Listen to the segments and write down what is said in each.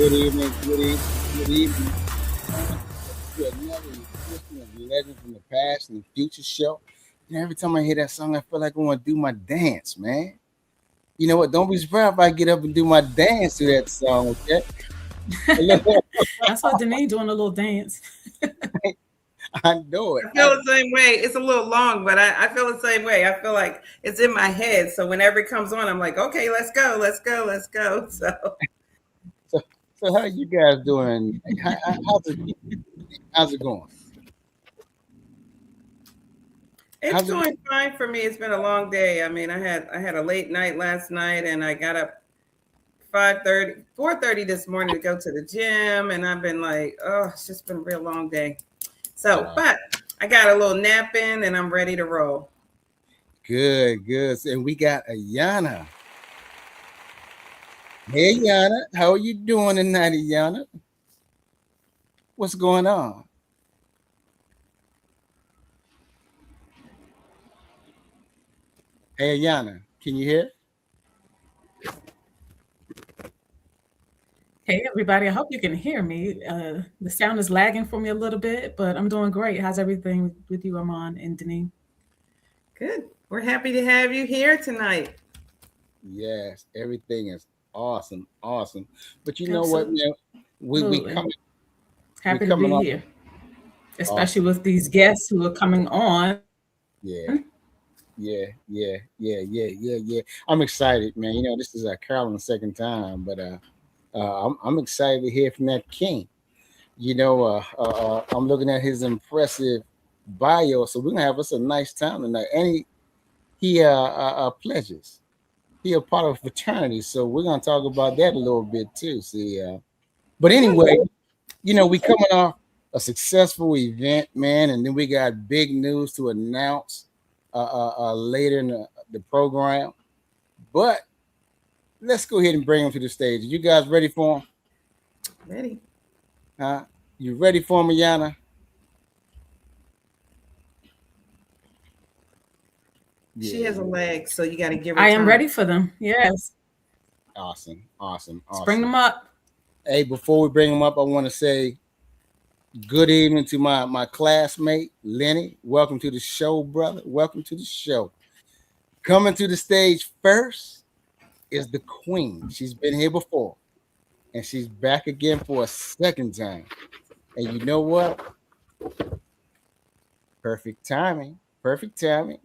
Good evening, good evening, good evening. To another edition of Legend from the Past and Future show. Every time I hear that song, I feel like I want to do my dance, man. You know what? Don't be surprised if I get up and do my dance to that song, okay? I saw Danae doing a little dance. I know it. I feel the same way. It's a little long, but I feel the same way. I feel like it's in my head. So whenever it comes on, I'm like, okay, let's go, let's go, let's go. So So, so how you guys doing? How's it going? it's How's it? going fine for me. It's been a long day. I mean, I had a late night last night, and I got up 5:30, 4:30 this morning to go to the gym, and I've been like, oh, it's just been a real long day. So, Uh, but I got a little nap in, and I'm ready to roll. good, good. And we got Ayana. Hey, Yana, how are you doing tonight, Ayana? What's going on? Hey, Ayana, can you hear? Hey, everybody. I hope you can hear me. The sound is lagging for me a little bit, but I'm doing great. How's everything with you, Armand and Denise? Good. We're happy to have you here tonight. Yes, everything is awesome, awesome. But you know what, Absolutely. man? We Happy to coming be off here, especially awesome. with these guests who are coming on. Yeah, yeah. I'm excited, man. This is Carolyn's second time, but I'm excited to hear from that king. I'm looking at his impressive bio, so we're gonna have us a nice time tonight. And he pledges. He a part of a fraternity, so we're gonna talk about that a little bit too. See, but anyway, we coming off a successful event, man, and then we got big news to announce later in the program. But let's go ahead and bring him to the stage. You guys ready for him? Ready? Huh? You ready for him, Yana? She has Yeah. a leg, so you got to give her I am time. ready for them. Yes. Awesome, awesome, Let's bring awesome. them up. Hey, before we bring him up, I want to say good evening to my classmate Lenny. Welcome to the show, brother. Welcome to the show. Coming to the stage first is the queen. She's been here before, and she's back again for a second time. And you know what? Perfect timing. Perfect timing.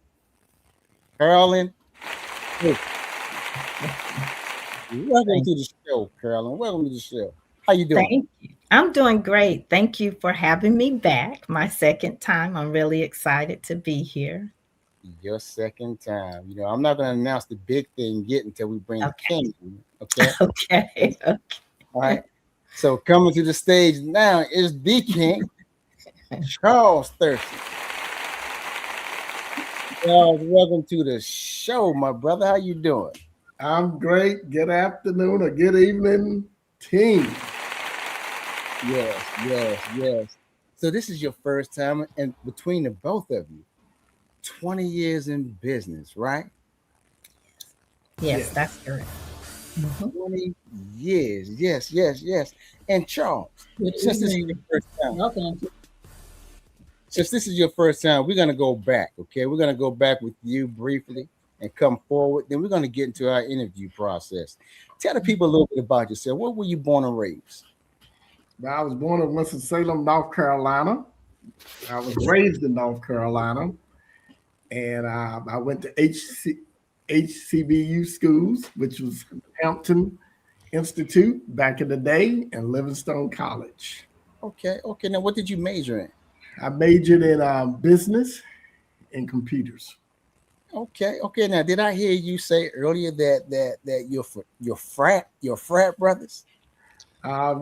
Carolyn, hey, welcome Thank, to the show, Carolyn. Welcome to the show. How you doing? thank you. I'm doing great. Thank you for having me back. My second time. I'm really excited to be here. Your second time. I'm not going to announce the big thing yet until we bring the Okay. king. Okay. Okay. All right. So coming to the stage now is the king, Charles Thurston. Charles, welcome to the show, my brother. How you doing? I'm great. Good afternoon or good evening, team. Yes. So this is your first time, and between the both of you, 20 years in business, right? Yes, Yes. that's correct. Mhm. 20 years. Yes. And Charles, Good since this is your evening. first time, Welcome. we're gonna go back. Okay, we're gonna go back with you briefly and come forward. Then we're gonna get into our interview process. Tell the people a little bit about yourself. Where were you born and raised? Well, I was born in Winston-Salem, North Carolina. I was raised in North Carolina, and I went to HCBU schools, which was Hampton Institute back in the day, and Livingstone College. Okay. Now, what did you major in? I majored in business and computers. Okay. Now, did I hear you say earlier that your frat brothers?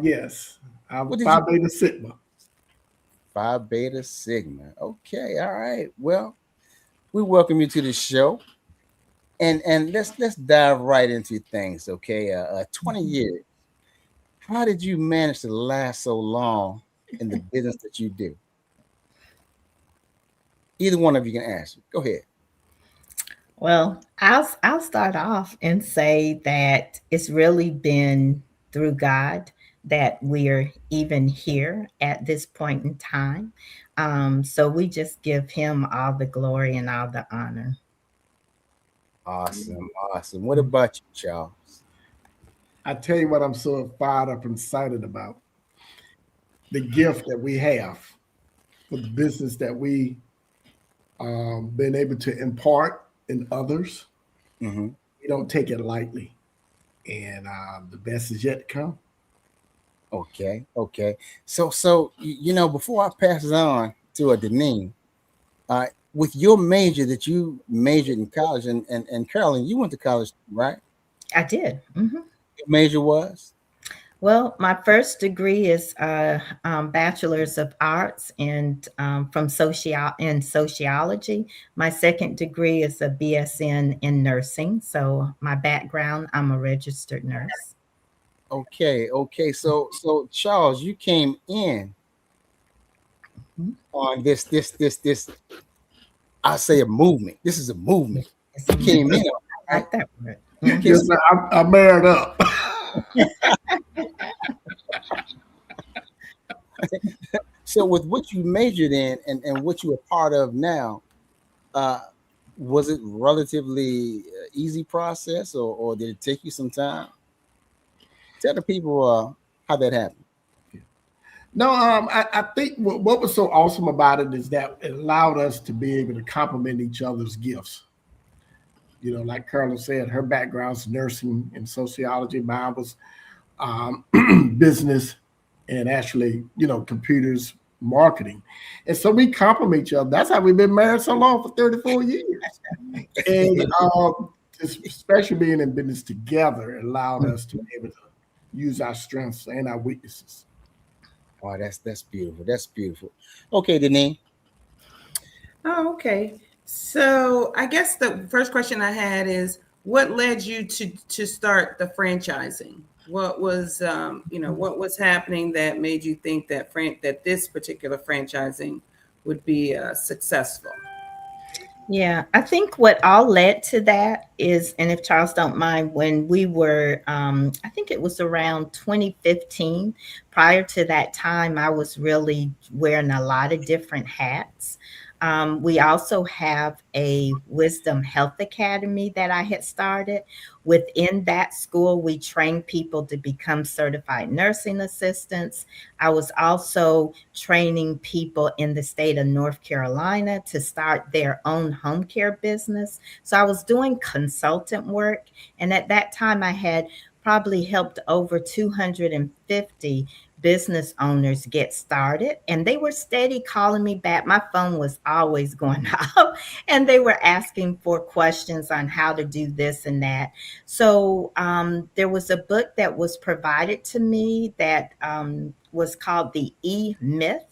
Yes, What did you Phi Beta Sigma. Phi Beta Sigma? Okay, all right. Well, we welcome you to the show, and let's dive right into things. Okay, 20 years. How did you manage to last so long in the business that you do? Either one of you can answer. Go ahead. Well, I'll start off and say that it's really been through God. that we're even here at this point in time. So we just give him all the glory and all the honor. Awesome, awesome. What about you, Charles? I tell you what, I'm so fired up and excited about the gift that we have for the business that we been able to impart in others. Mm-hmm. We don't take it lightly, and the best is yet to come. Okay, okay. So you know, before I pass it on to a Deneen, uh, with your major that you majored in college, and Carolyn, you went to college, right? I did. Your major was? Well, my first degree is Bachelor's of Arts from sociology. My second degree is a BSN in nursing. So my background, I'm a registered nurse. Okay, okay. So Charles, you came in Mhm. on this. I say a movement. This is a movement. It's You came in, I right? like that word. Okay, Yes, sir, I'm married up. so with what you majored in and what you're a part of now, uh, was it relatively easy process, or did it take you some time? Tell the people how that happened. No, I think what was so awesome about it is that it allowed us to be able to complement each other's gifts. You know, like Carolyn said, her background's nursing and sociology. Mine was um, business and actually, computers marketing. And so we complement each other. That's how we've been married so long for 34 years. And especially being in business together allowed us to be able to use our strengths and our weaknesses. Oh, that's beautiful. That's beautiful. Okay, Deneen. Oh, okay. So I guess the first question I had is, what led you to start the franchising? What was what was happening that made you think that that this particular franchising would be successful? Yeah, I think what all led to that is, and if Charles don't mind, when we were, I think it was around 2015. Prior to that time, I was really wearing a lot of different hats. We also have a Wisdom Health Academy that I had started. Within that school, we train people to become certified nursing assistants. I was also training people in the state of North Carolina to start their own home care business. So I was doing consultant work. And at that time, I had probably helped over 250 business owners get started, and they were steady calling me back. My phone was always going off, and they were asking for questions on how to do this and that. So there was a book that was provided to me that was called the E Myth.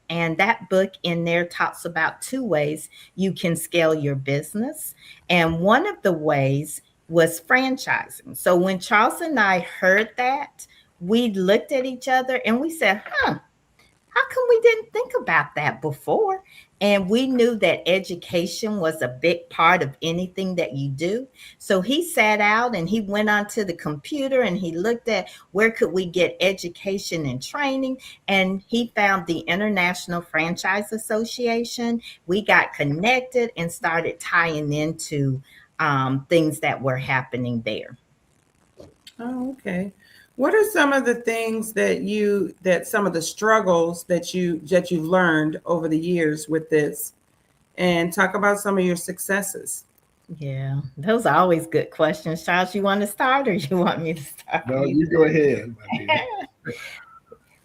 And that book in there talks about two ways you can scale your business. And one of the ways was franchising. So when Charles and I heard that, we looked at each other and we said, how come we didn't think about that before? And we knew that education was a big part of anything that you do. So he sat out and he went onto the computer and he looked at where could we get education and training. And he found the International Franchise Association. We got connected and started tying into things that were happening there. Oh, okay. What are some of the things that some of the struggles that you've learned over the years with this, and talk about some of your successes? Yeah, those are always good questions. Charles, you want to start or you want me to start? No, you go ahead, my dear.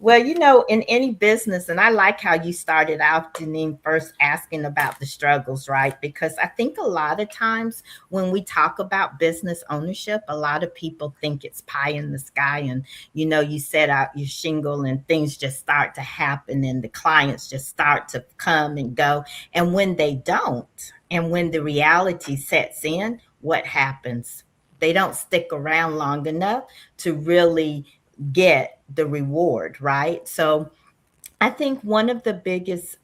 Well, in any business, and I like how you started out, Janine, first asking about the struggles, right? Because I think a lot of times when we talk about business ownership, a lot of people think it's pie in the sky and, you set out your shingle and things just start to happen and the clients just start to come and go. And when they don't, and when the reality sets in, what happens? They don't stick around long enough to really get the reward, right? So I think one of the biggest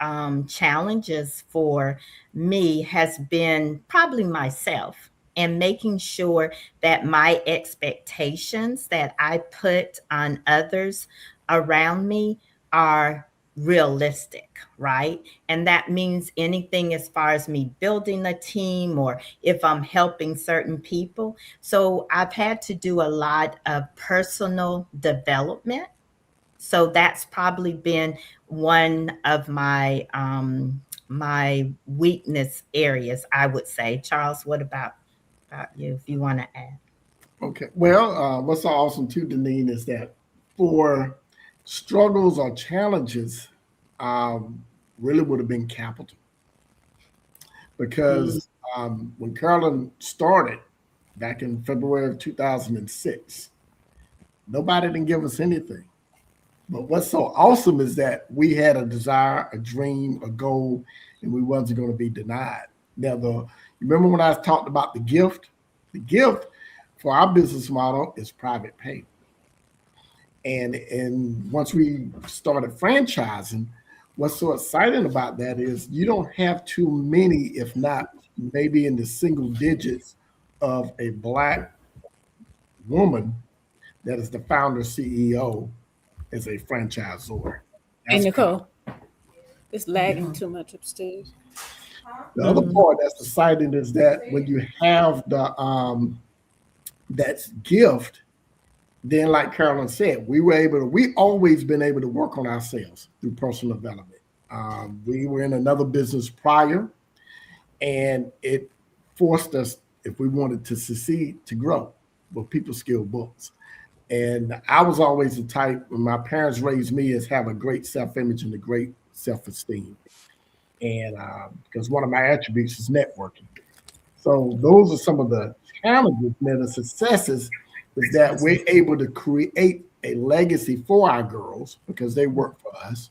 challenges for me has been probably myself. and making sure that my expectations that I put on others around me are realistic, right? And that means anything as far as me building a team or if I'm helping certain people. So I've had to do a lot of personal development. So that's probably been one of my weakness areas, I would say. Charles, what about you, if you want to add? Okay. Well, what's so awesome too, Deneen, is that for struggles or challenges, really would have been capital because when Carolyn started back in February of 2006, nobody didn't give us anything. But what's so awesome is that we had a desire, a dream, a goal, and we wasn't going to be denied. Now, remember when I talked about the gift? The gift for our business model is private pay. And once we started franchising, what's so exciting about that is you don't have too many, if not maybe in the single digits, of a Black woman that is the founder CEO as a franchisor. Hey, That's Nicole, it's lagging too much upstairs. the other part that's exciting is that when you have the that's gift, then like Carolyn said, we always been able to work on ourselves through personal development. We were in another business prior, and it forced us, if we wanted to succeed, to grow. But people skill books. And I was always the type, when my parents raised me, is have a great self-image and a great self-esteem. And because one of my attributes is networking. So those are some of the challenges and the successes is that we're able to create a legacy for our girls because they work for us,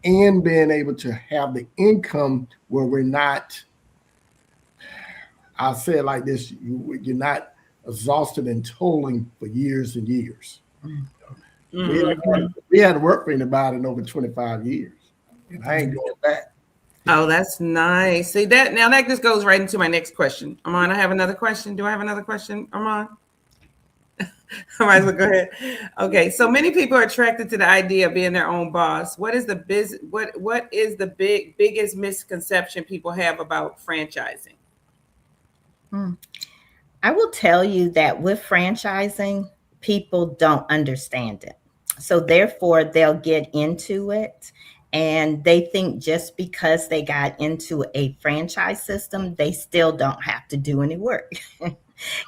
and being able to have the income where we're not, I'll say it like this, you're not exhausted and toiling for years and years. We had to work for anybody in over 25 years. And I ain't going back. Oh, that's nice. See that now that just goes right into my next question. Armand, I have another question. Do I have another question, Armand? I might as well go ahead. Okay, so many people are attracted to the idea of being their own boss. What is the biggest misconception people have about franchising? I will tell you that with franchising, people don't understand it. So therefore, they'll get into it and they think just because they got into a franchise system, they still don't have to do any work.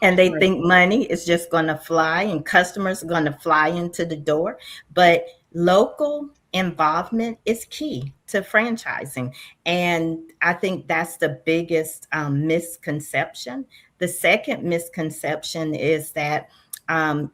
And they think money is just going to fly and customers are going to fly into the door. But local involvement is key to franchising. And I think that's the biggest misconception. The second misconception is that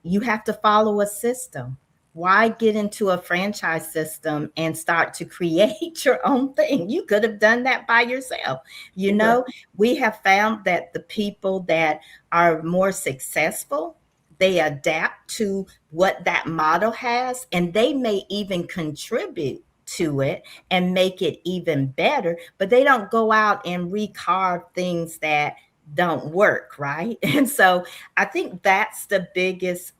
you have to follow a system. Why get into a franchise system and start to create your own thing? You could have done that by yourself. You know, we have found that the people that are more successful, they adapt to what that model has, and they may even contribute to it and make it even better, but they don't go out and recarve things that don't work, right? And so I think that's the biggest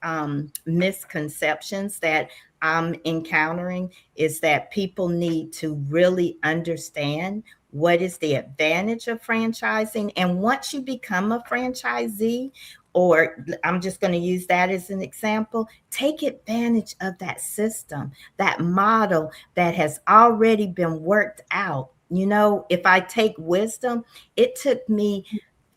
misconceptions that I'm encountering, is that people need to really understand what is the advantage of franchising. And once you become a franchisee, or I'm just going to use that as an example, take advantage of that system, that model that has already been worked out. You know, if I take wisdom, it took me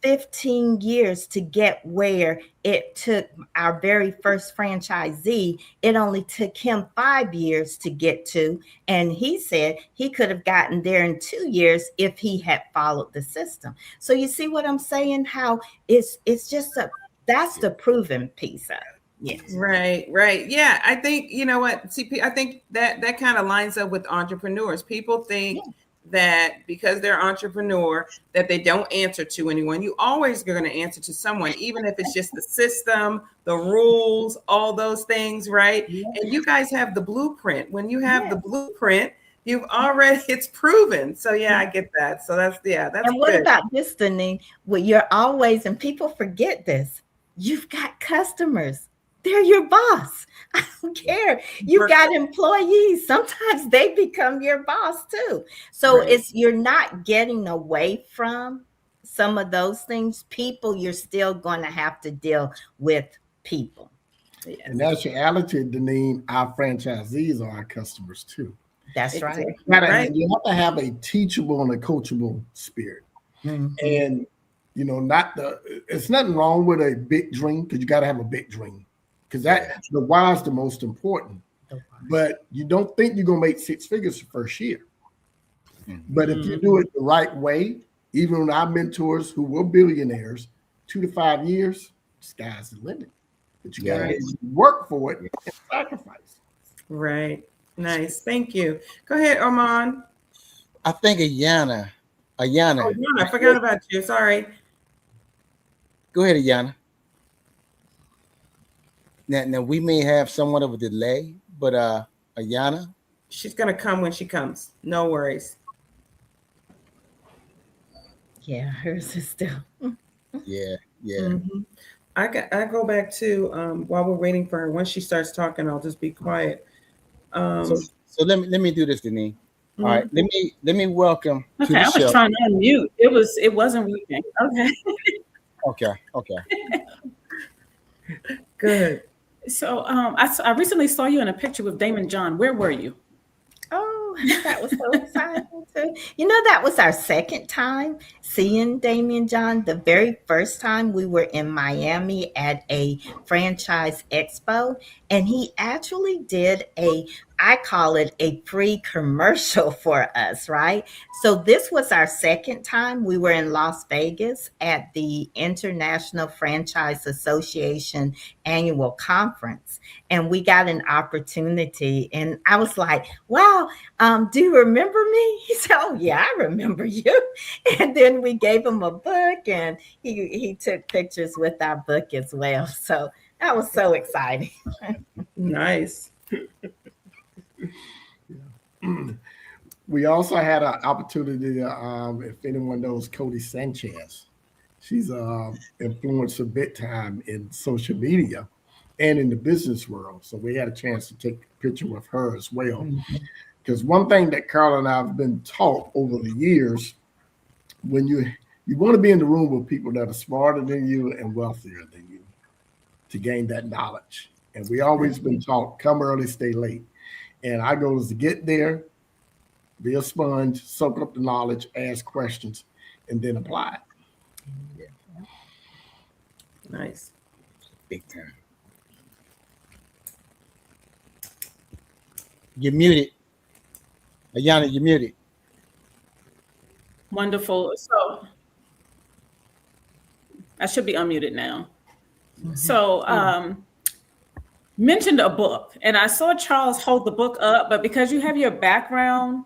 15 years to get where it took our very first franchisee. It only took him 5 years to get to. And he said he could have gotten there in 2 years if he had followed the system. So you see what I'm saying? How it's just that's the proven piece of it. Yes. Right. Yeah. I think, you know what, CP, I think that kind of lines up with entrepreneurs. People think that because they're entrepreneur, that they don't answer to anyone. You always are going to answer to someone, even if it's just the system, the rules, all those things, right? And you guys have the blueprint. When you have the blueprint, You've already, it's proven. So yeah, I get that. So that's And what good. about this, Denise? Well, you're always, and people forget this, you've got customers. They're your boss. I don't care. You've got employees. Sometimes they become your boss too. So Right. you're not getting away from some of those things. People, you're still going to have to deal with people. Yes. In actuality, Deneen, our franchisees are our customers too. That's right. Right. You have to have a teachable and a coachable spirit. Mhm. And it's nothing wrong with a big dream, because you got to have a big dream, because the why is the most important. But you don't think you're gonna make 6 figures the first year. But if you do it the right way, even with our mentors who were billionaires, 2 to 5 years, sky's the limit. But you gotta work for it and sacrifice. Right. Nice. Thank you. Go ahead, Armand. I think Ayana. Oh, yeah, I forgot about you. Sorry. Go ahead, Ayana. Now we may have somewhat of a delay, but Ayana. She's gonna come when she comes. No worries. Yeah, hers is still. Yeah. Mhm. I go back to while we're waiting for her. Once she starts talking, I'll just be quiet. So let me do this, Denise. All right, let me welcome to Okay, the I was show. trying to unmute. It wasn't working. Okay. Okay. Good. So I recently saw you in a picture with Damon John. Where were you? Oh, that was so exciting too. That was our second time seeing Damien John. The very first time we were in Miami at a franchise expo, and he actually did I call it a free commercial for us, right? So this was our second time. We were in Las Vegas at the International Franchise Association annual conference, and we got an opportunity, and I was like, wow, do you remember me? He said, oh yeah, I remember you. And then we gave him a book, and he took pictures with our book as well. So that was so exciting. Nice. We also had an opportunity to, if anyone knows Cody Sanchez, she's an influencer big time in social media and in the business world. So we had a chance to take a picture with her as well. Because one thing that Carolyn and I have been taught over the years, when you want to be in the room with people that are smarter than you and wealthier than you to gain that knowledge. And we always been taught, come early, stay late. And our goal is to get there, be a sponge, soak up the knowledge, ask questions, and then apply it. Nice. Big time. You're muted. Ayana, you're muted. Wonderful. So I should be unmuted now. So mentioned a book, and I saw Charles hold the book up, but because you have your background,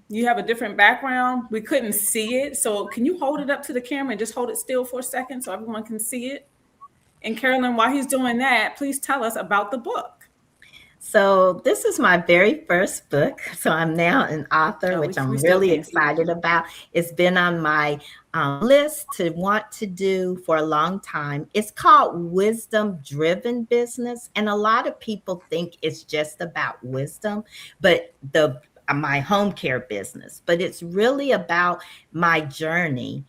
you have a different background, we couldn't see it. So can you hold it up to the camera and just hold it still for a second so everyone can see it? And Carolyn, while he's doing that, please tell us about the book. So this is my very first book. So I'm now an author, which I'm really excited about. It's been on my list to want to do for a long time. It's called Wisdom Driven Business. And a lot of people think it's just about wisdom, but my home care business, but it's really about my journey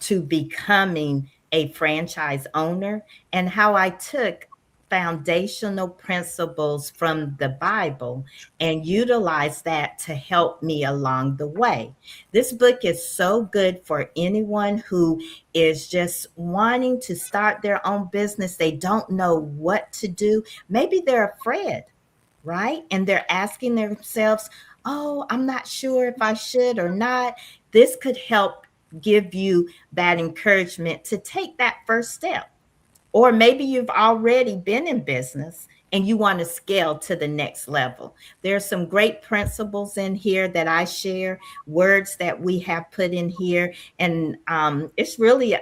to becoming a franchise owner and how I took foundational principles from the Bible and utilize that to help me along the way. This book is so good for anyone who is just wanting to start their own business. They don't know what to do. Maybe they're afraid, right? And they're asking themselves, oh, I'm not sure if I should or not. This could help give you that encouragement to take that first step. Or maybe you've already been in business and you want to scale to the next level. There's some great principles in here that I share, words that we have put in here. And it's really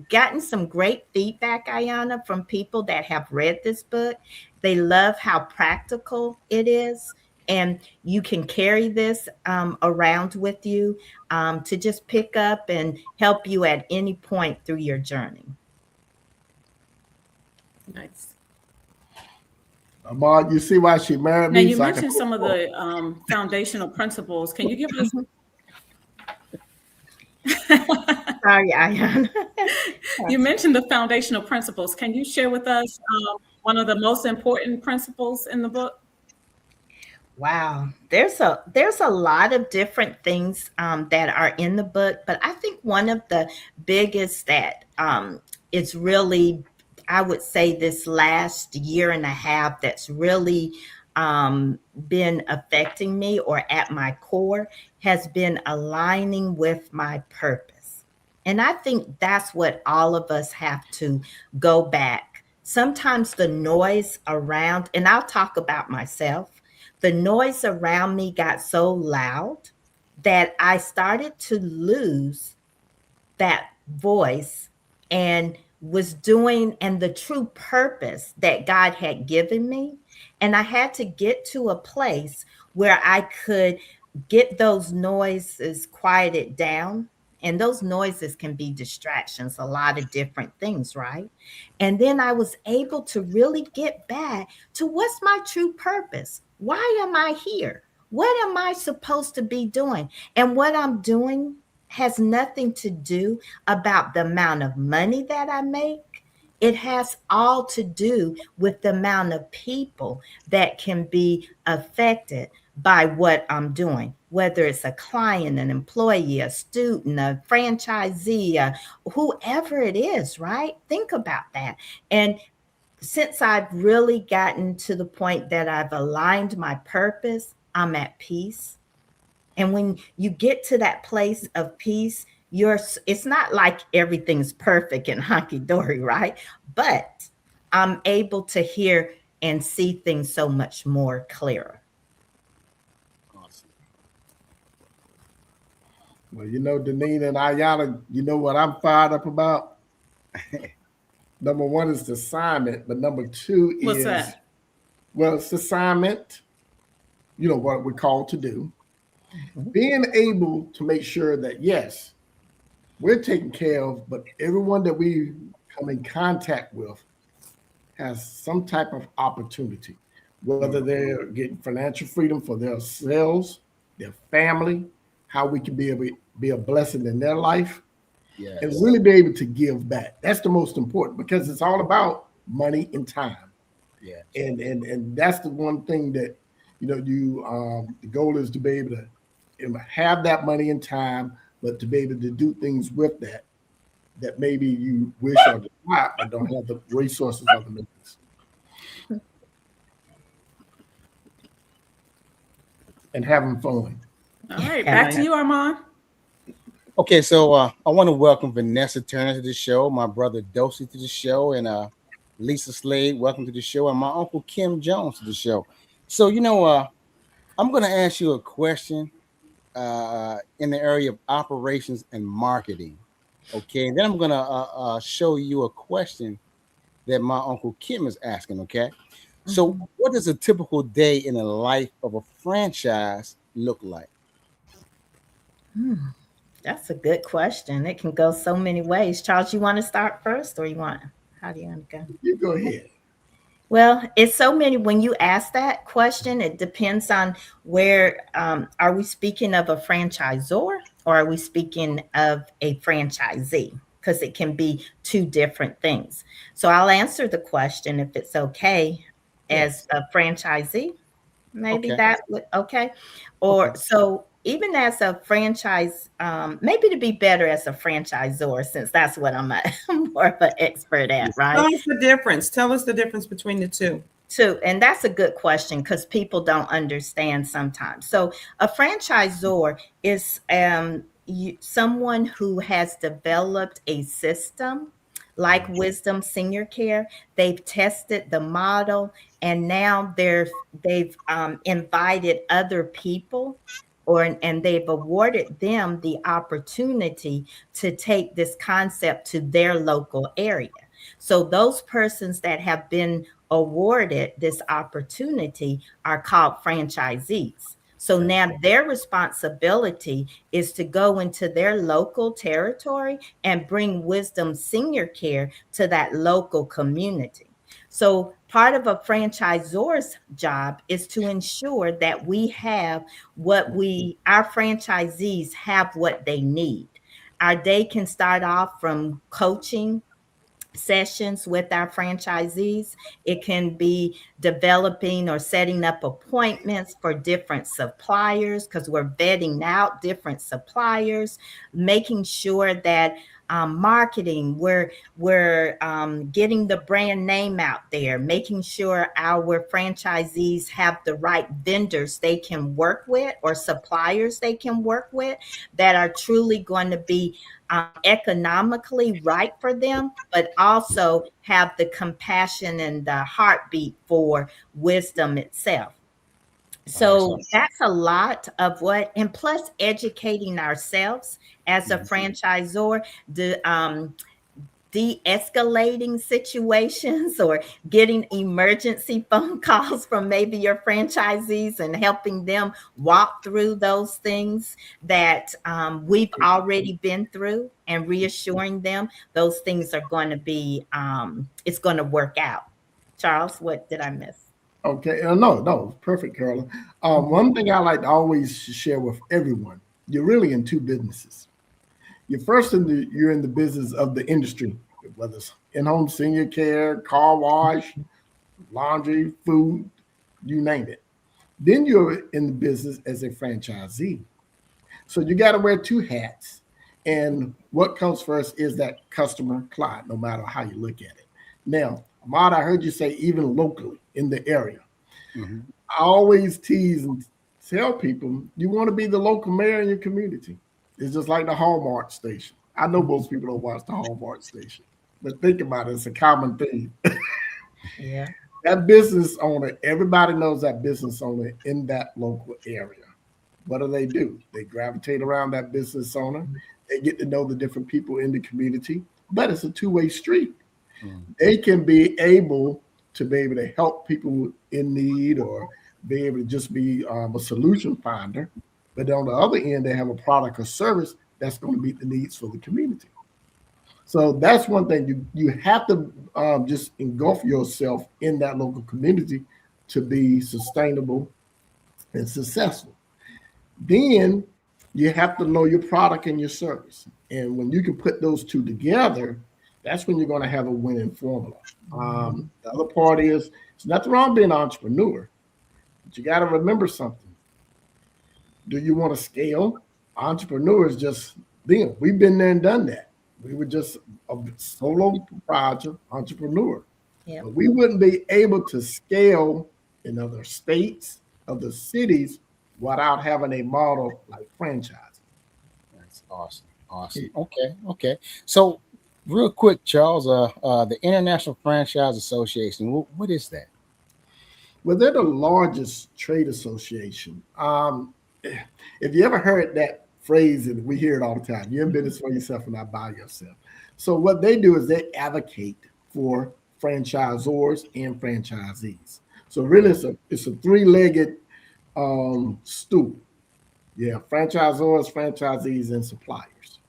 gotten some great feedback, Ayana, from people that have read this book. They love how practical it is. And you can carry this around with you to just pick up and help you at any point through your journey. Nice. Ahmad, you see why she married Now me? you So I can mentioned some of the foundational principles. Can you give us Sorry, Ayana. you mentioned the foundational principles. Can you share with us one of the most important principles in the book? Wow, there's a lot of different things that are in the book, but I think one of the biggest that is really, I would say, this last year and a half that's really been affecting me or at my core has been aligning with my purpose. And I think that's what all of us have to go back. Sometimes the noise around, and I'll talk about myself, the noise around me got so loud that I started to lose that voice and was doing and the true purpose that God had given me. And I had to get to a place where I could get those noises quieted down. And those noises can be distractions, a lot of different things, right? And then I was able to really get back to what's my true purpose? Why am I here? What am I supposed to be doing? And what I'm doing has nothing to do about the amount of money that I make. It has all to do with the amount of people that can be affected by what I'm doing, whether it's a client, an employee, a student, a franchisee, whoever it is, right? Think about that. And since I've really gotten to the point that I've aligned my purpose, I'm at peace. And when you get to that place of peace, it's not like everything's perfect and hunky-dory, right? But I'm able to hear and see things so much more clearer. Awesome. Well, Deneen and Ayana, you know what I'm fired up about? Number one is the assignment, but number two What's is, that? well, it's the assignment, what we're called to do. Being able to make sure that, yes, we're taken care of, but everyone that we come in contact with has some type of opportunity, whether they're getting financial freedom for themselves, their family, how we can be a blessing in their life, Yes. and really be able to give back. That's the most important, because it's all about money and time. Yeah. And that's the one thing that the goal is to be able to have that money and time, but to be able to do things with that maybe you wish or desire, but don't have the resources or the means. And having fun. All right, back to you, Armand. Okay, so I want to welcome Vanessa Turner to the show, my brother Dosey to the show, and Lisa Slade, welcome to the show, and my uncle Kim Jones to the show. So, I'm going to ask you a question in the area of operations and marketing. Okay, and then I'm going to show you a question that my uncle Kim is asking. Okay, so what does a typical day in the life of a franchise look like? That's a good question. It can go so many ways. Charles, you want to start first, or how do you want to go? You go ahead. Well, it's so many. When you ask that question, it depends on where, are we speaking of a franchisor or are we speaking of a franchisee? Because it can be two different things. So I'll answer the question, if it's okay, as a franchisee. Maybe Okay. that would, okay. Or Okay. so even as a franchise, maybe to be better as a franchisor, since that's what I'm more of an expert at, right? Tell us the difference. Tell us the difference between the two. And that's a good question, because people don't understand sometimes. So a franchisor is someone who has developed a system like Wisdom Senior Care. They've tested the model, and now they've invited other people, and they've awarded them the opportunity to take this concept to their local area. So those persons that have been awarded this opportunity are called franchisees. So now their responsibility is to go into their local territory and bring Wisdom Senior Care to that local community. So part of a franchisor's job is to ensure that we have our franchisees have what they need. Our day can start off from coaching sessions with our franchisees. It can be developing or setting up appointments for different suppliers because we're vetting out different suppliers, making sure that marketing, we're getting the brand name out there, making sure our franchisees have the right vendors they can work with or suppliers they can work with that are truly going to be economically right for them, but also have the compassion and the heartbeat for Wisdom itself. So that's a lot of what, and plus educating ourselves as a franchisor, de-escalating situations or getting emergency phone calls from maybe your franchisees and helping them walk through those things that we've already been through and reassuring them those things are going to be, it's going to work out. Charles, what did I miss? Okay, no, perfect, Carolyn. One thing I like to always share with everyone, you're really in two businesses. You're in the business of the industry, whether it's in-home senior care, car wash, laundry, food, you name it. Then you're in the business as a franchisee. So you got to wear two hats. And what comes first is that customer client, no matter how you look at it. Now, Ahmad, I heard you say even locally in the area. Mm-hmm. I always tease and tell people you want to be the local mayor in your community. It's just like the Hallmark station. I know most people don't watch the Hallmark station, but think about it. It's a common thing. Yeah. That business owner, everybody knows that business owner in that local area. What do? They gravitate around that business owner. They get to know the different people in the community, but it's a two-way street. They can be able to help people in need or be able to just be a solution finder. But on the other end, they have a product or service that's going to meet the needs for the community. So that's one thing. You have to just engulf yourself in that local community to be sustainable and successful. Then you have to know your product and your service. And when you can put those two together, that's when you're going to have a winning formula. The other part is, there's nothing wrong being an entrepreneur, but you got to remember something. Do you want to scale? Entrepreneurs just, we've been there and done that. We were just a solo proprietor entrepreneur. Yep. But we wouldn't be able to scale in other states, other cities, without having a model like franchising. That's awesome. Okay. So, real quick, Charles, the International Franchise Association, what is that? Well, they're the largest trade association. If you ever heard that phrase, and we hear it all the time, you're in business for yourself and not by yourself. So what they do is they advocate for franchisors and franchisees. So really it's a three-legged stool. Yeah, franchisors, franchisees, and suppliers.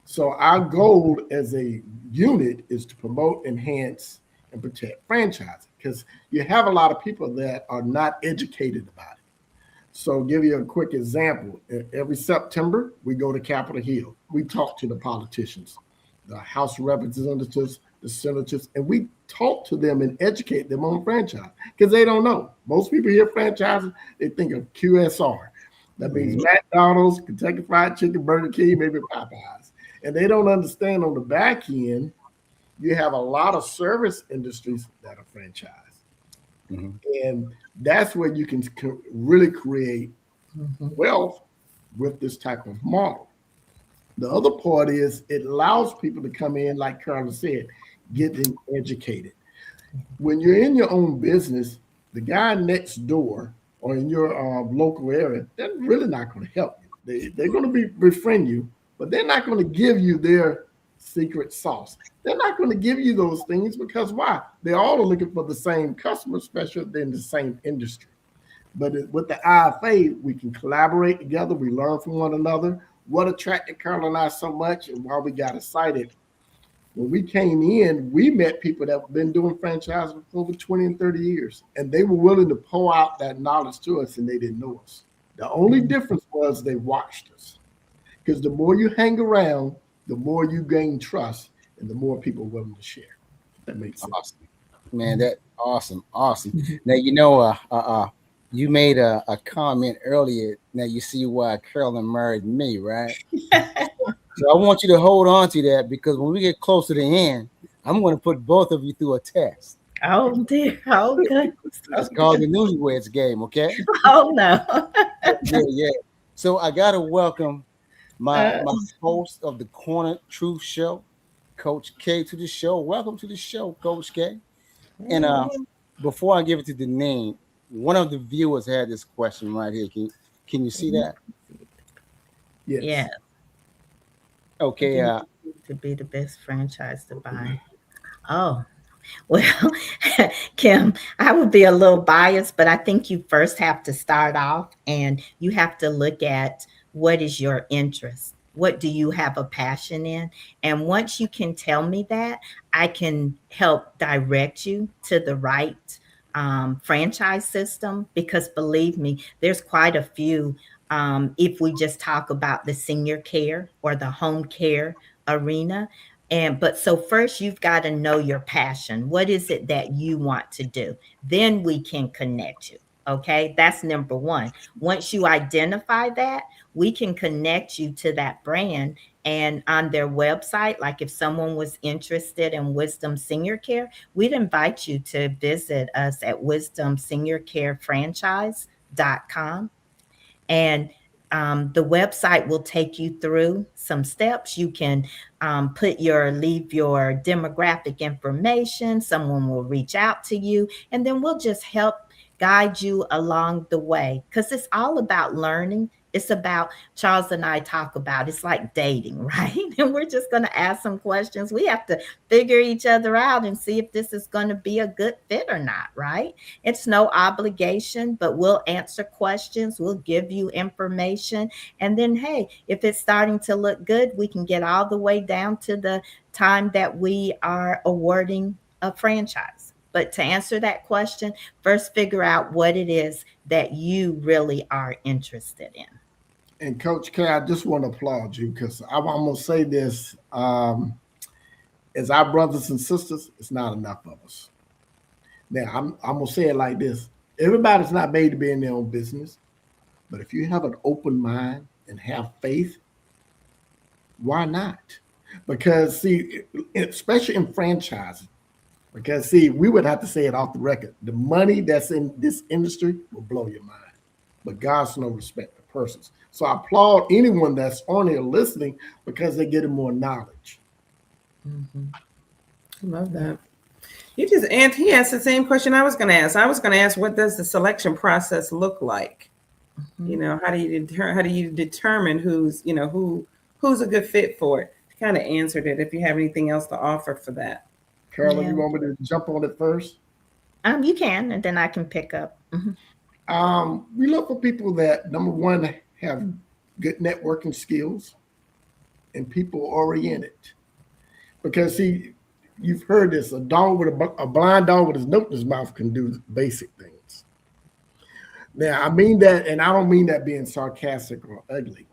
So our goal as a unit is to promote, enhance, and protect franchising, because you have a lot of people that are not educated about it. So give you a quick example. Every September, we go to Capitol Hill. We talk to the politicians, the House of Representatives, the senators, and we talk to them and educate them on franchise, because they don't know. Most people hear franchising, they think of QSR. That means McDonald's, Kentucky Fried Chicken, Burger King, maybe Popeyes. And they don't understand on the back end, you have a lot of service industries that are franchised. Mm-hmm. And that's where you can really create wealth with this type of model. The other part is it allows people to come in, like Carolyn said, getting educated. When you're in your own business, the guy next door or in your local area, they're really not going to help you. They're going to befriend you, but they're not going to give you their secret sauce. They're not going to give you those things because why? They all are looking for the same customer, especially if they're in the same industry. But with the IFA, we can collaborate together. We learn from one another. What attracted Carolyn and I so much and why we got excited, when we came in, we met people that have been doing franchising for over 20 and 30 years, and they were willing to pour out that knowledge to us, and they didn't know us. The only difference was they watched us. Because the more you hang around, the more you gain trust, and the more people are willing to share. That makes sense. Awesome. Man, that awesome. Now, you know, you made a comment earlier. Now you see why Carolyn married me, right? So I want you to hold on to that, because when we get close to the end, I'm going to put both of you through a test. Oh dear. Oh good. It's called the newlyweds game, okay? Oh no. Yeah. So I got to welcome my host of the Corner Truth Show, Coach K, to the show. Welcome to the show, Coach K. And before I give it to the name, one of the viewers had this question right here. Can you see that? Yes. Yeah. Okay. To be the best franchise to buy. Oh, well, Kim, I would be a little biased, but I think you first have to start off and you have to look at what is your interest. What do you have a passion in? And once you can tell me that, I can help direct you to the right franchise system, because believe me, there's quite a few. If we just talk about the senior care or the home care arena. But so first you've got to know your passion. What is it that you want to do? Then we can connect you. Okay. That's number one. Once you identify that, we can connect you to that brand. And on their website, like if someone was interested in Wisdom Senior Care, we'd invite you to visit us at wisdomseniorcarefranchise.com. And the website will take you through some steps. You can leave your demographic information. Someone will reach out to you, and then we'll just help guide you along the way, because it's all about learning. It's about, Charles and I talk about, it's like dating, right? And we're just going to ask some questions. We have to figure each other out and see if this is going to be a good fit or not, right? It's no obligation, but we'll answer questions. We'll give you information. And then, hey, if it's starting to look good, we can get all the way down to the time that we are awarding a franchise. But to answer that question, first figure out what it is that you really are interested in. And Coach K, I just want to applaud you, because I'm going to say this. As our brothers and sisters, it's not enough of us. Now, I'm going to say it like this. Everybody's not made to be in their own business. But if you have an open mind and have faith, why not? Because, see, especially in franchising, because, see, we would have to say it off the record. The money that's in this industry will blow your mind. But God's no respect to persons. So I applaud anyone that's on here listening, because they're getting more knowledge. Mm-hmm. I love that. He asked the same question I was going to ask. I was going to ask, what does the selection process look like? Mm-hmm. You know, how do you determine who's a good fit for it? You kind of answered it. If you have anything else to offer for that. Carolyn, you want me to jump on it first? You can, and then I can pick up. Mm-hmm. We look for people that, number one, have good networking skills and people oriented. Because, see, you've heard this, a blind dog with his nose in his mouth can do basic things. Now, I mean that, and I don't mean that being sarcastic or ugly.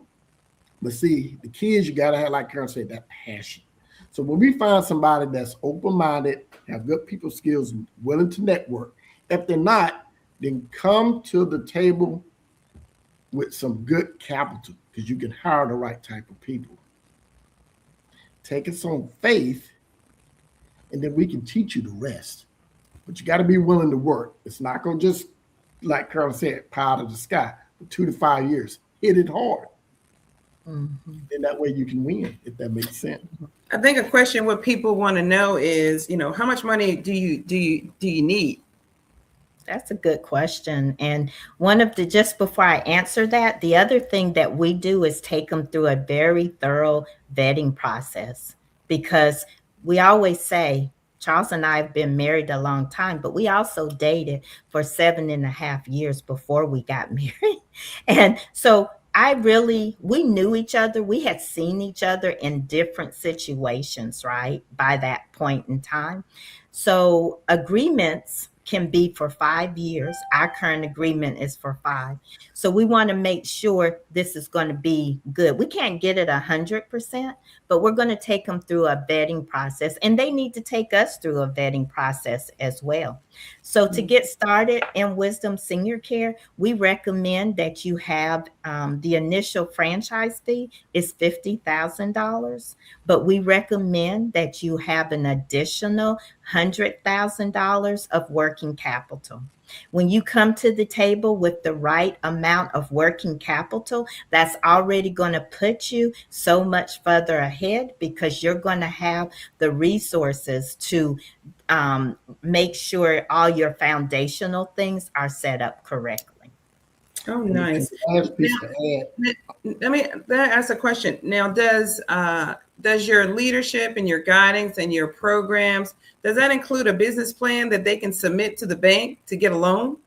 But see, the key is you got to have, like Carolyn said, that passion. So when we find somebody that's open-minded, have good people skills, willing to network, if they're not, then come to the table with some good capital, because you can hire the right type of people. Take us on faith, and then we can teach you the rest. But you got to be willing to work. It's not going to just, like Carolyn said, pie to the sky. For 2 to 5 years, hit it hard. Mm-hmm. And that way you can win, if that makes sense. I think a question what people want to know is, how much money do you need? That's a good question. And just before I answer that, the other thing that we do is take them through a very thorough vetting process. because we always say, Charles and I have been married a long time, but we also dated for 7.5 years before we got married. And so we knew each other. We had seen each other in different situations, right? By that point in time. So agreements can be for 5 years. Our current agreement is for 5. So we want to make sure this is going to be good. We can't get it 100%, but we're going to take them through a vetting process, and they need to take us through a vetting process as well. So to get started in Wisdom Senior Care, we recommend that you have the initial franchise fee is $50,000, but we recommend that you have an additional $100,000 of working capital. When you come to the table with the right amount of working capital, that's already going to put you so much further ahead, because you're going to have the resources to make sure all your foundational things are set up correctly. Oh, nice. Last piece to add. Let me ask a question. Now, does your leadership and your guidance and your programs, does that include a business plan that they can submit to the bank to get a loan?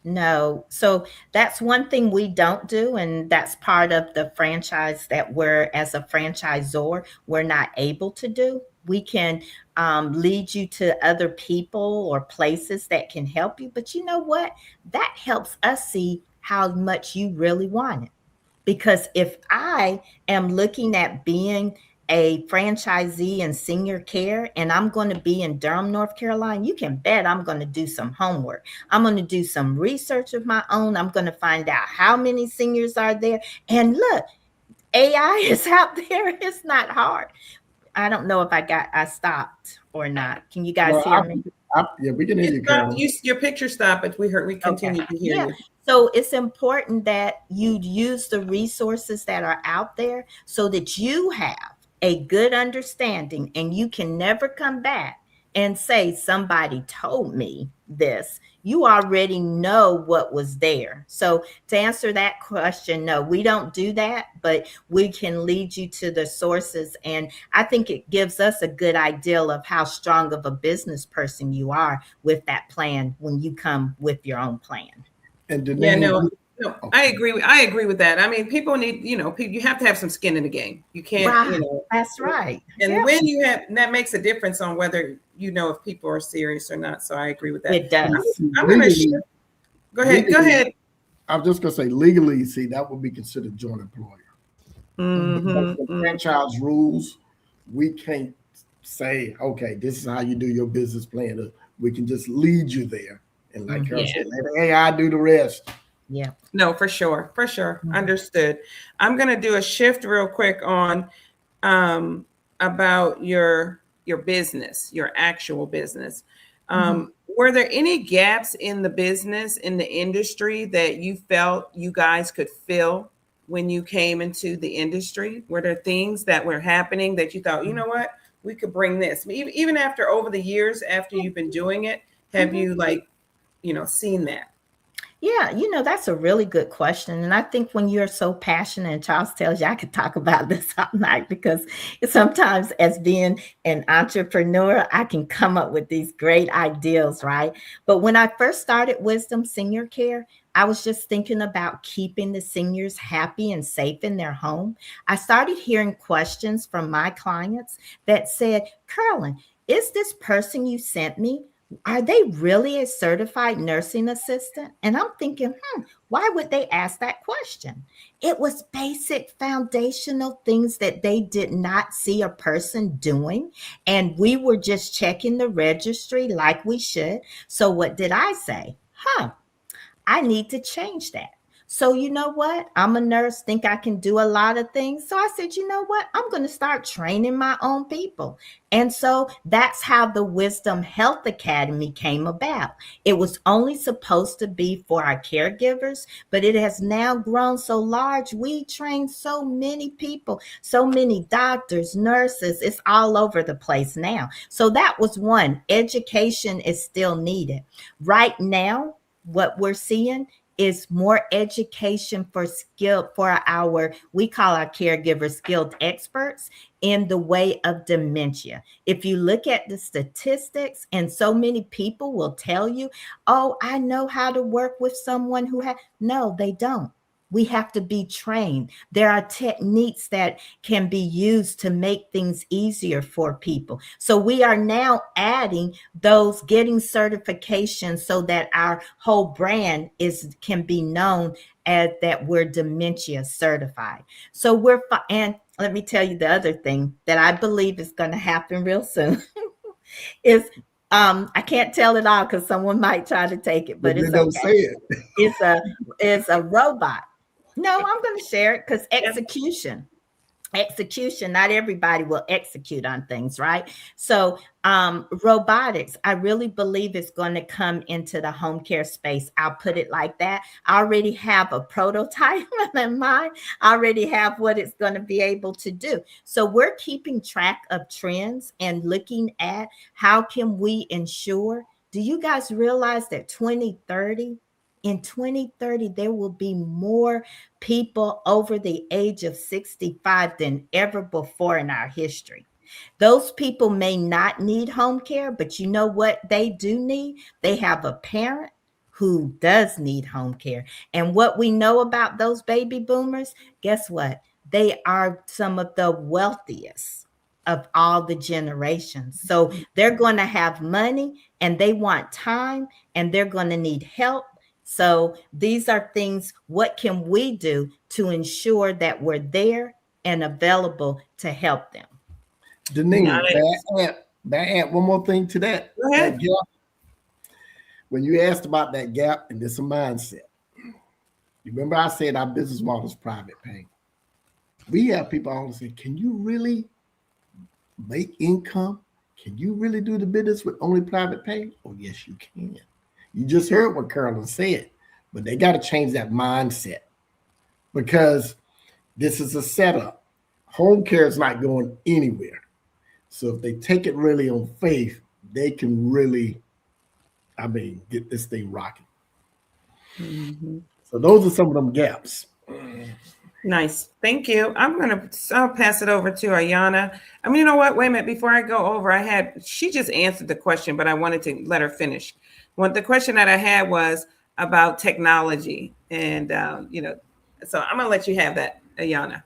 No. So that's one thing we don't do. And that's part of the franchise that we're, as a franchisor, we're not able to do. We can lead you to other people or places that can help you. But you know what? That helps us see how much you really want it. Because if I am looking at being a franchisee in senior care and I'm going to be in Durham, North Carolina, you can bet I'm going to do some homework. I'm going to do some research of my own. I'm going to find out how many seniors are there. And look, AI is out there. It's not hard. I don't know if I stopped or not. Can you guys hear me? Yeah, we can hear you, Carolyn. Your picture stopped, but we continue to hear you. So it's important that you use the resources that are out there so that you have a good understanding, and you can never come back and say somebody told me this. You already know what was there. So to answer that question, no, we don't do that, but we can lead you to the sources. And I think it gives us a good idea of how strong of a business person you are with that plan when you come with your own plan. And I agree. I agree with that. I mean, people need, you have to have some skin in the game. You can't, Right. That's right. And when you have, that makes a difference on whether if people are serious or not. So I agree with that. It does. I'm going to go ahead. Go ahead. I'm just going to say legally, see, that would be considered joint employer. The franchise rules, we can't say, okay, this is how you do your business plan. We can just lead you there. And like Carol said, let AI do the rest. Yeah. No, for sure. For sure. Understood. I'm going to do a shift real quick on about your business, your actual business. Were there any gaps in the business, in the industry that you felt you guys could fill when you came into the industry? Were there things that were happening that you thought, you know what, we could bring this? Even after over the years, after you've been doing it, have you seen that? Yeah, that's a really good question. And I think when you're so passionate, and Charles tells you I could talk about this all night, because sometimes as being an entrepreneur, I can come up with these great ideas, right? But when I first started Wisdom Senior Care, I was just thinking about keeping the seniors happy and safe in their home. I started hearing questions from my clients that said, Carolyn, is this person you sent me, are they really a certified nursing assistant? And I'm thinking, why would they ask that question? It was basic foundational things that they did not see a person doing. And we were just checking the registry like we should. So what did I say? I need to change that. So you know what? I'm a nurse, think I can do a lot of things. So I said, you know what? I'm going to start training my own people. And so that's how the Wisdom Health Academy came about. It was only supposed to be for our caregivers, but it has now grown so large. We train so many people, so many doctors, nurses. It's all over the place now. So that was one. Education is still needed. Right now, what we're seeing is more education for our, we call our caregivers skilled experts in the way of dementia. If you look at the statistics, and so many people will tell you, oh, I know how to work with someone who has, no, they don't. We have to be trained. There are techniques that can be used to make things easier for people. So we are now adding those, getting certifications so that our whole brand can be known as that we're dementia certified. So and let me tell you the other thing that I believe is going to happen real soon is I can't tell it all because someone might try to take it, but They it's don't okay. say it. It's a robot. No, I'm going to share it because execution, not everybody will execute on things, right? So robotics, I really believe is going to come into the home care space. I'll put it like that. I already have a prototype in mind. I already have what it's going to be able to do. So we're keeping track of trends and looking at how can we ensure. Do you guys realize that in 2030, there will be more people over the age of 65 than ever before in our history? Those people may not need home care, but you know what they do need? They have a parent who does need home care. And what we know about those baby boomers, guess what? They are some of the wealthiest of all the generations. So they're going to have money and they want time and they're going to need help. So these are things, what can we do to ensure that we're there and available to help them? Denise, Nice. may I add one more thing to that? Go ahead. That gap. When you asked about that gap, and this is a mindset. You remember I said our business model is private pay. We have people always say, can you really make income? Can you really do the business with only private pay? Oh, yes, you can. You just heard what Carolyn said, but they got to change that mindset because this is a setup. Home care is not going anywhere. So if they take it really on faith, they can really, get this thing rocking. Mm-hmm. So those are some of them gaps. Nice. Thank you. I'll pass it over to Ayana. You know what? Wait a minute. Before I go over, she just answered the question, but I wanted to let her finish. The question that I had was about technology. And, so I'm going to let you have that, Ayana.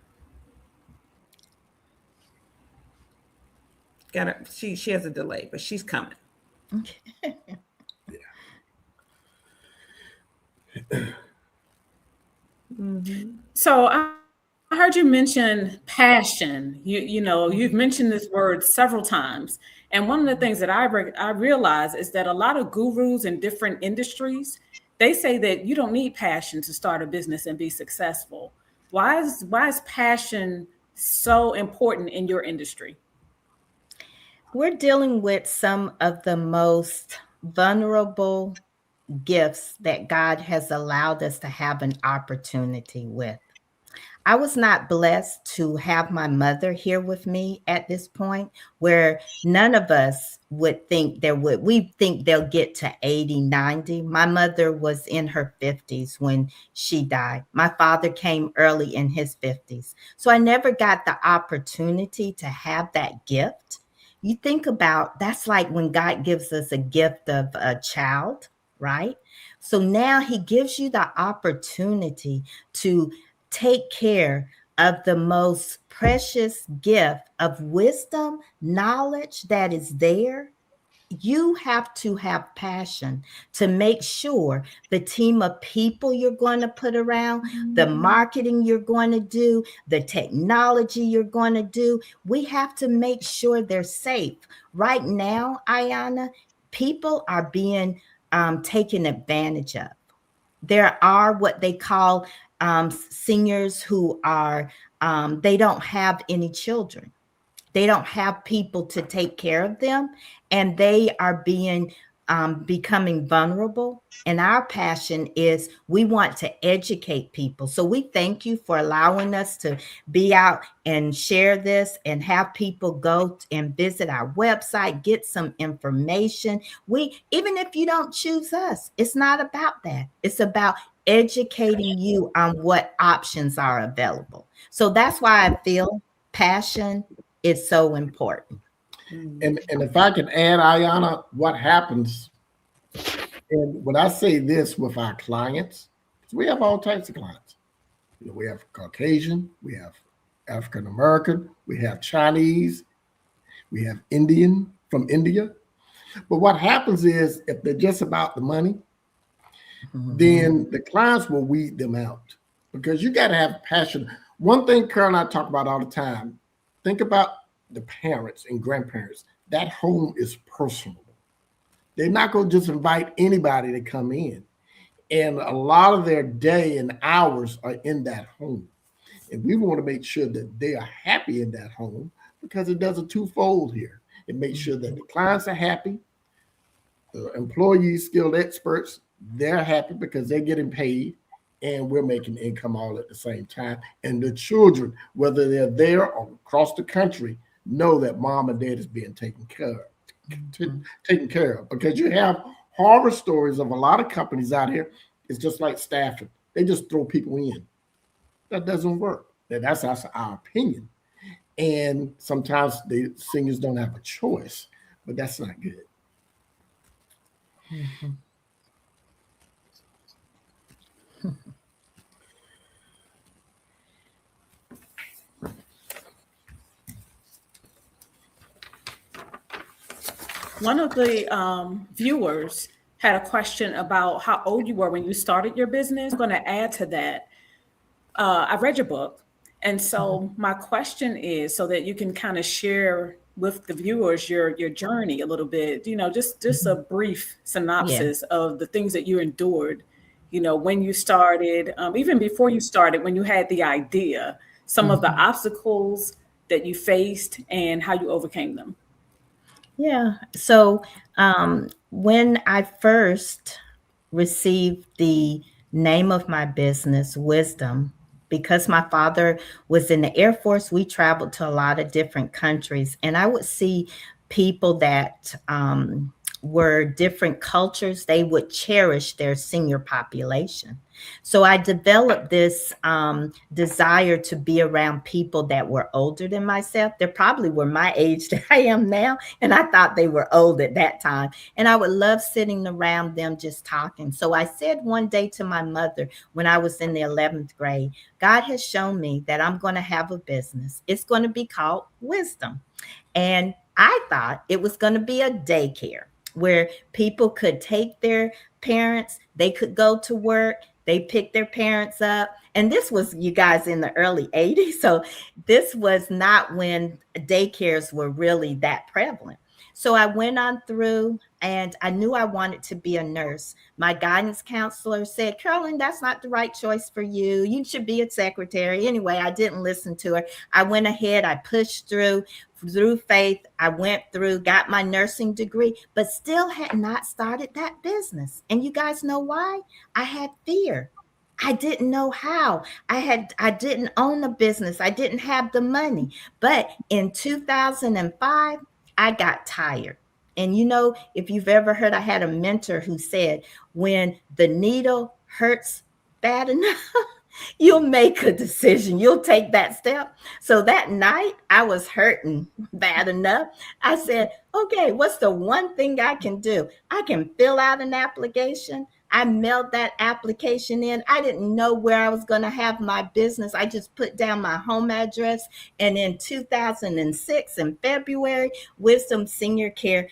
Got her. She has a delay, but she's coming. Okay. Mm-hmm. So I heard you mention passion. You've mentioned this word several times. And one of the things that I realize is that a lot of gurus in different industries, they say that you don't need passion to start a business and be successful. Why is passion so important in your industry? We're dealing with some of the most vulnerable gifts that God has allowed us to have an opportunity with. I was not blessed to have my mother here with me at this point, where none of us would think we think they'll get to 80, 90. My mother was in her 50s when she died. My father came early in his 50s. So I never got the opportunity to have that gift. You think about, that's like when God gives us a gift of a child, right? So now he gives you the opportunity to take care of the most precious gift of wisdom, knowledge that is there. You have to have passion to make sure the team of people you're going to put around, the marketing you're going to do, the technology you're going to do, we have to make sure they're safe. Right now, Ayana, people are being taken advantage of. There are what they call seniors who are, they don't have any children. They don't have people to take care of them, and they are becoming vulnerable. And our passion is we want to educate people. So we thank you for allowing us to be out and share this and have people go and visit our website, get some information. Even if you don't choose us, it's not about that. It's about educating you on what options are available. So that's why I feel passion is so important. And if I can add, Ayana, what happens, and when I say this with our clients, we have all types of clients. We have Caucasian, we have African American, we have Chinese, we have Indian from India. But what happens is if they're just about the money, then the clients will weed them out because you got to have passion. One thing Carol and I talk about all the time, think about the parents and grandparents. That home is personal. They're not going to just invite anybody to come in. And a lot of their day and hours are in that home. And we want to make sure that they are happy in that home because it does a twofold here. It makes sure that the clients are happy, the employees, skilled experts, they're happy because they're getting paid and we're making income all at the same time. And the children, whether they're there or across the country, know that mom and dad is being taken care of. Because you have horror stories of a lot of companies out here. It's just like staffing. They just throw people in. That doesn't work. That's our opinion. And sometimes the seniors don't have a choice, but that's not good. Mm-hmm. One of the viewers had a question about how old you were when you started your business. I'm going to add to that. I've read your book. And so my question is so that you can kind of share with the viewers your journey a little bit, just a brief synopsis of the things that you endured, when you started, even before you started, when you had the idea, some of the obstacles that you faced and how you overcame them. Yeah. So when I first received the name of my business, Wisdom, because my father was in the Air Force, we traveled to a lot of different countries, and I would see people that were different cultures. They would cherish their senior population. So I developed this desire to be around people that were older than myself. They probably were my age that I am now, and I thought they were old at that time. And I would love sitting around them just talking. So I said one day to my mother when I was in the 11th grade, God has shown me that I'm going to have a business. It's going to be called Wisdom. And I thought it was going to be a daycare where people could take their parents, they could go to work, they pick their parents up. And this was, you guys, in the early 80s. So this was not when daycares were really that prevalent. So I went on through and I knew I wanted to be a nurse. My guidance counselor said, Carolyn, that's not the right choice for you. You should be a secretary. Anyway, I didn't listen to her. I went ahead, I pushed through faith. I went through, got my nursing degree, but still had not started that business. And you guys know why? I had fear. I didn't know how. I didn't own a business. I didn't have the money. But in 2005, I got tired. And if you've ever heard, I had a mentor who said, when the needle hurts bad enough, you'll make a decision. You'll take that step. So that night I was hurting bad enough. I said, okay, what's the one thing I can do? I can fill out an application. I mailed that application in. I didn't know where I was going to have my business. I just put down my home address. And in 2006, in February, Wisdom Senior Care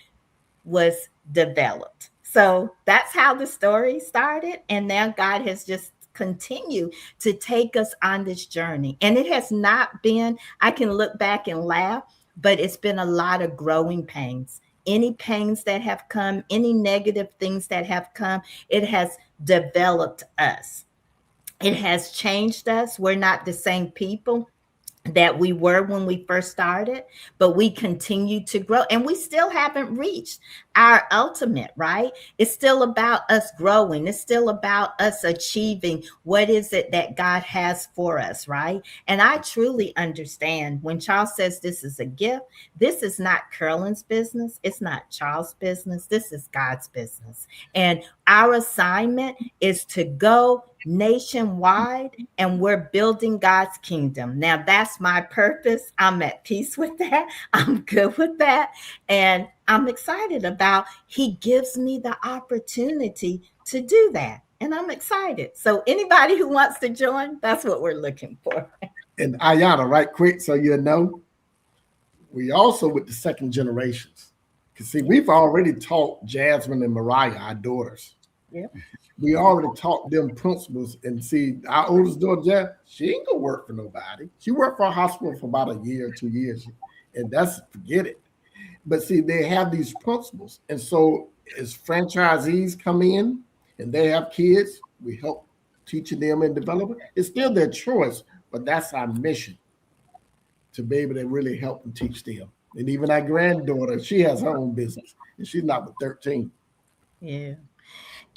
was developed. So that's how the story started. And now God has just continued to take us on this journey. And it has not been, I can look back and laugh, but it's been a lot of growing pains. Any pains that have come, any negative things that have come, it has developed us. It has changed us. We're not the same people that we were when we first started, but we continue to grow and we still haven't reached our ultimate, right? It's still about us growing. It's still about us achieving what is it that God has for us, right? And I truly understand when Charles says this is a gift, this is not Carolyn's business. It's not Charles' business. This is God's business. And our assignment is to go nationwide, and we're building God's kingdom. Now, that's my purpose. I'm at peace with that. I'm good with that. And I'm excited about He gives me the opportunity to do that. And I'm excited. So anybody who wants to join, that's what we're looking for. And Ayana, right quick, so you know, we also with the second generations. Because see, we've already taught Jasmine and Mariah, our daughters. Yep. We already taught them principles. And see, our oldest daughter, Jazz, she ain't gonna work for nobody. She worked for a hospital for about a year or 2 years. And that's forget it. But see, they have these principles. And so as franchisees come in and they have kids, we help teaching them and developing. It's still their choice, but that's our mission, to be able to really help and teach them. And even our granddaughter, she has her own business, and she's not but 13. Yeah.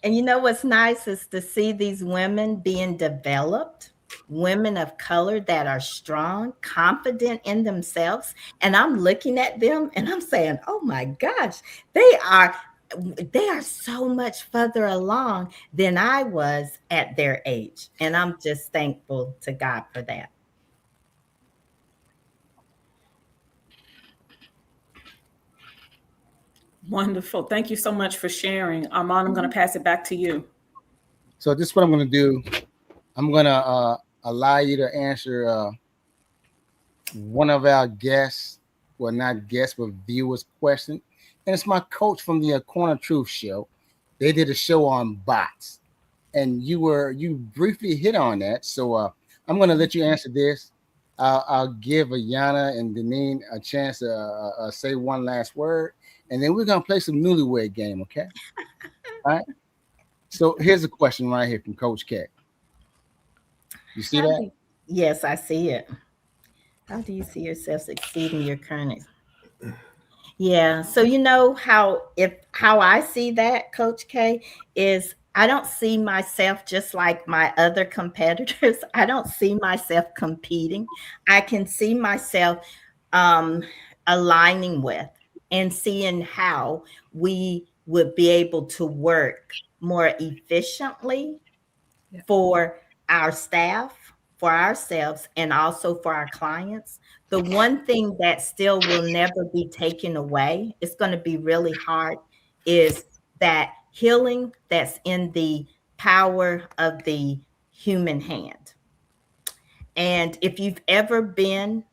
And you know what's nice is to see these women being developed, women of color that are strong, confident in themselves. And I'm looking at them and I'm saying, oh my gosh, they are so much further along than I was at their age. And I'm just thankful to God for that. Wonderful. Thank you so much for sharing. Armand, I'm going to pass it back to you. So this is what I'm going to do. I'm going to allow you to answer one of our guests, well, not guests, but viewers' question. And it's my coach from the Corner Truth show. They did a show on bots, and you briefly hit on that. So I'm going to let you answer this. I'll give Ayana and Deneen a chance to say one last word, and then we're going to play some newlywed game, okay? All right. So here's a question right here from Coach K. You see that? Yes, I see it. How do you see yourself succeeding your current? Yeah. So you know how I see that, Coach K, is I don't see myself just like my other competitors. I don't see myself competing. I can see myself aligning with and seeing how we would be able to work more efficiently for our staff, for ourselves, and also for our clients. The one thing that still will never be taken away, it's going to be really hard, is that healing that's in the power of the human hand. And if you've ever been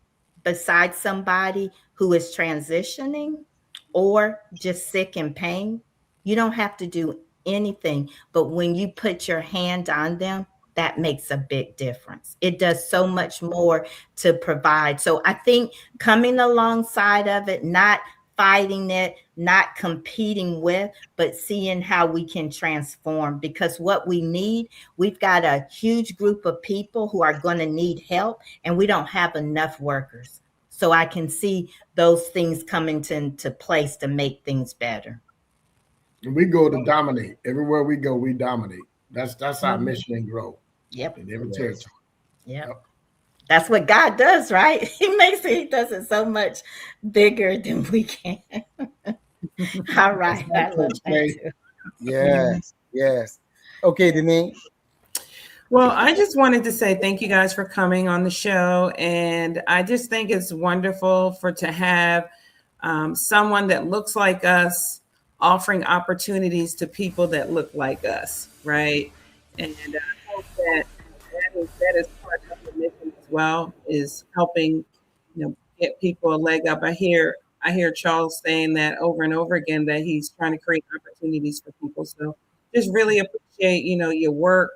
beside somebody who is transitioning or just sick in pain, you don't have to do anything. But when you put your hand on them, that makes a big difference. It does so much more to provide. So I think coming alongside of it, not fighting it, not competing with, but seeing how we can transform. Because what we need, we've got a huge group of people who are going to need help, and we don't have enough workers. So I can see those things coming into place to make things better. We go to dominate. Everywhere we go, we dominate. That's our mission and grow. Yep. In every territory. Yep. That's what God does, right? He does it so much bigger than we can. All right. I love that too. Yes. Okay, Deneen. Well, I just wanted to say thank you guys for coming on the show. And I just think it's wonderful to have someone that looks like us offering opportunities to people that look like us, right? And I hope that is part of the mission as well, is helping, get people a leg up. I hear Charles saying that over and over again, that he's trying to create opportunities for people. So just really appreciate, your work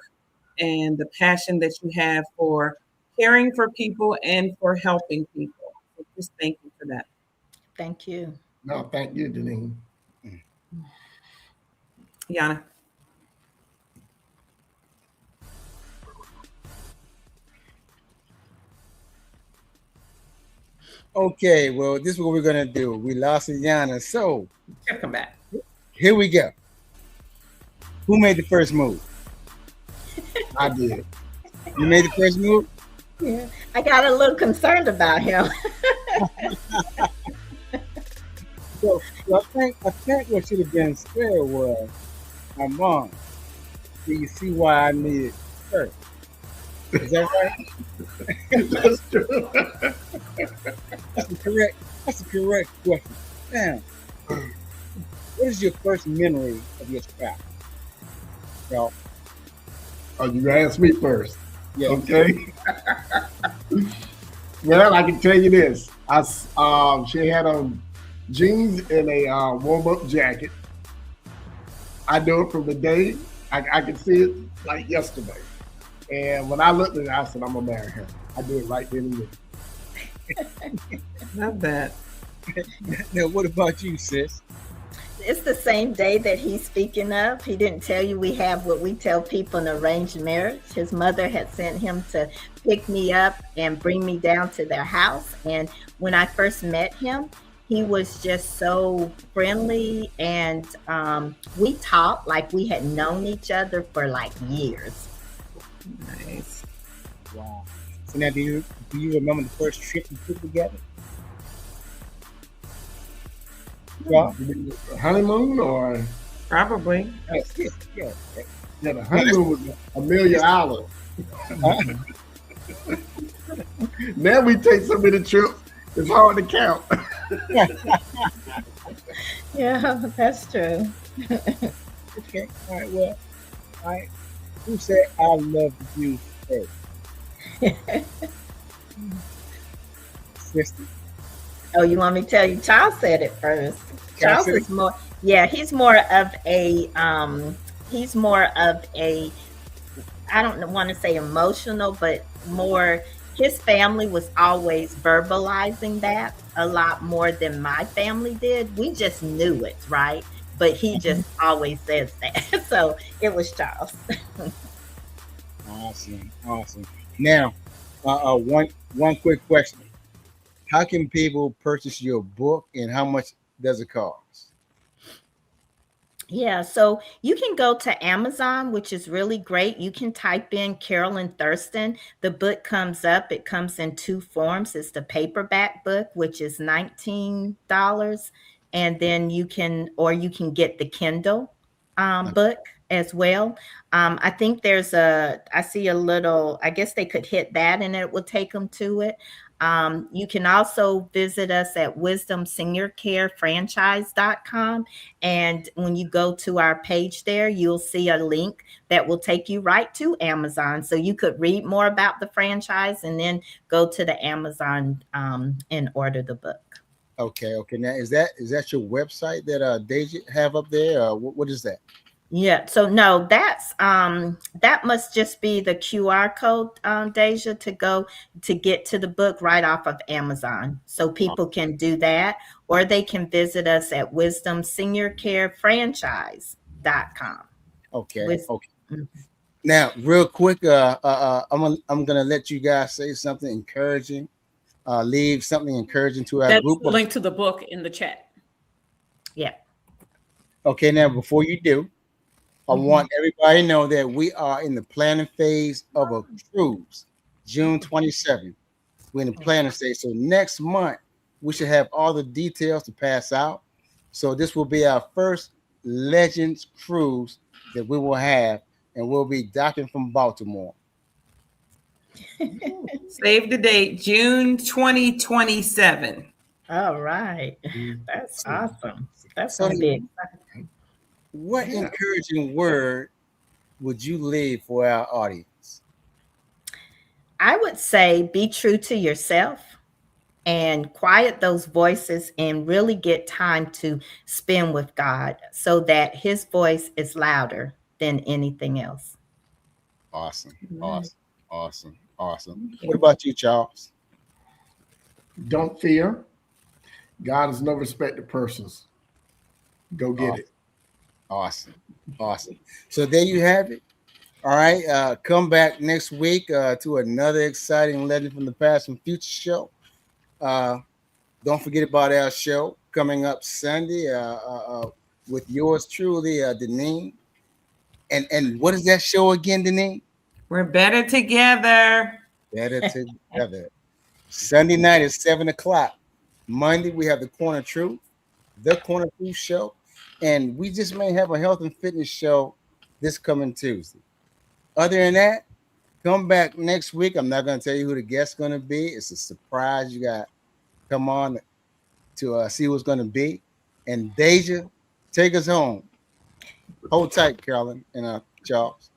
and the passion that you have for caring for people and for helping people. So just thank you for that. Thank you. No, thank you, Deneen. Yana. Okay, well, this is what we're gonna do. We lost Yana, so She'll come back. Here we go. Who made the first move? I did. You made the first move? Yeah, I got a little concerned about him. So I think what should have been said was, my mom. Do you see why I needed first. Is that right? That's true. That's the correct. That's the correct question. Now, what is your first memory of your child? Well, Oh, you asked me first. yeah. Okay. Well, I can tell you this. She had on jeans and a warm-up jacket. I knew it from the day. I could see it like yesterday. And when I looked at it, I said, I'm gonna marry her. I did it right then and there. Love that. Now, what about you, sis? It's the same day that he's speaking of. He didn't tell you we have what we tell people in arranged marriage. His mother had sent him to pick me up and bring me down to their house. And when I first met him, he was just so friendly, and we talked like we had known each other for like years. Nice. Wow. So now, do you remember the first trip you took together? Yeah. Honeymoon or Probably. Yeah. yeah, the honeymoon was $1,000,000. Now we take so many trips, it's hard to count. Yeah, that's true. Okay. All right. Well, all right. Who said I love you first? Sister. Oh, you want me to tell you? Charles said it first. Charles said it? is more, yeah, he's more of a, I don't want to say emotional, but more, his family was always verbalizing that a lot more than my family did. We just knew it, right? But he just always says that. So it was Charles. Awesome. Now, one quick question. How can people purchase your book, and how much does it cost? Yeah, so you can go to Amazon, which is really great. You can type in Carolyn Thurston. The book comes up. It comes in two forms. It's the paperback book, which is $19, and then you can get the Kindle book as well. I think I see a little, I guess they could hit that and it will take them to it. You can also visit us at wisdomseniorcarefranchise.com. And when you go to our page there, you'll see a link that will take you right to Amazon. So you could read more about the franchise and then go to the Amazon and order the book. Okay. Now, is that your website that Deja have up there? What is that? Yeah, so no, that's that must just be the QR code, Deja, to get to the book right off of Amazon. So people can do that, or they can visit us at wisdomseniorcarefranchise.com. Okay. Now, real quick, I'm gonna let you guys say something encouraging. Leave something encouraging to our That's group. the link to the book in the chat. Yeah. Okay, now before you do, I want everybody to know that we are in the planning phase of a cruise, June 27th. We're in the planning stage. So next month, we should have all the details to pass out. So this will be our first Legends cruise that we will have, and we'll be docking from Baltimore. Save the date, June 2027. All right. That's awesome. That's going to be exciting. What encouraging word would you leave for our audience? I would say be true to yourself and quiet those voices and really get time to spend with God so that his voice is louder than anything else. Awesome. What about you, Charles? Don't fear. God is no respecter of persons. Go get it. Awesome. So there you have it. All right. Come back next week to another exciting Legend from the Past and Future show. Don't forget about our show coming up Sunday with yours truly, Deneen. And what is that show again, Deneen? We're better together. Better together. Sunday night at 7:00. Monday we have the Corner Truth show. And we just may have a health and fitness show this coming Tuesday. Other than that, Come back next week. I'm not going to tell you who the guest's going to be. It's a surprise. You got to come on to see what's going to be. And Deja, take us home. Hold tight, Carolyn and Charles.